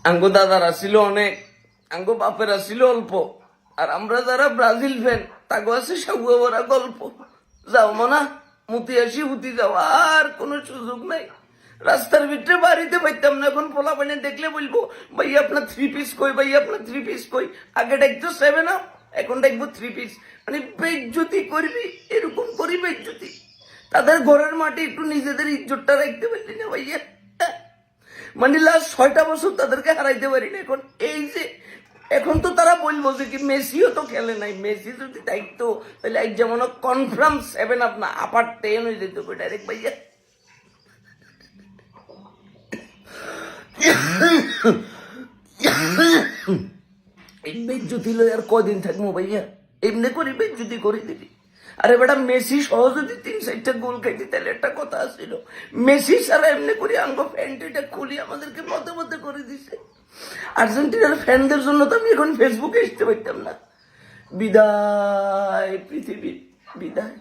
আঙ্গো দাদারা ছিল অনেক, আঙ্গো বাপেরা ছিল অল্প, আর আমরা যারা ব্রাজিল ফ্যান তাগো আছে সাগুয়া ভরা গল্প। যাও মনা মুতি আসি হুতি যাও, আর কোনো সুযোগ নাই। রাস্তার ভিতরে বাড়িতে পাইতাম না, এখন পোলা পানি দেখলে বলবো ভাই আপনার 3 পিস কই, ভাই আপনার 3 পিস কই। আগে ডাকতো 7 আপ, এখন ডাকবো 3 পিস। মানে বেজ্জতি করবি, এরকম করি বেজ্জতি। তাদের ঘরের মাটি একটু নিজেদের ইজ্জতটা রাখতে পারলি না ভাইয়া। মানে লাস্ট 6টা বছর তাদেরকে হারাইতে পারি না। এখন এই যে এখন তো তারা বলবো যে কি মেসিও তো খেলে নাই, মেসি যদি দায়িত্ব তাহলে এক যেমন কনফার্ম 7 আপ না আপার 10 হয়ে যেত ডাইরেক্ট ভাইয়া। এই বেজ্জতি লই আর কদিন থাকবো ভাইয়া, এমনি করি বেজ্জতি করে দিবি। আরে বেটা মেসি সহজ যদি 3-4টা গোল খাইতি তাহলে একটা কথা ছিল। মেসি সারা এমনি করে আঙ্গো প্যান্টিটা খুলি আমাদেরকে মধ্যে মধ্যে করে দিছে। আর্জেন্টিনার ফ্যানদের জন্য তো আমি এখন ফেসবুকে আসতে পারতাম না। বিদায় পৃথিবী, বিদায়।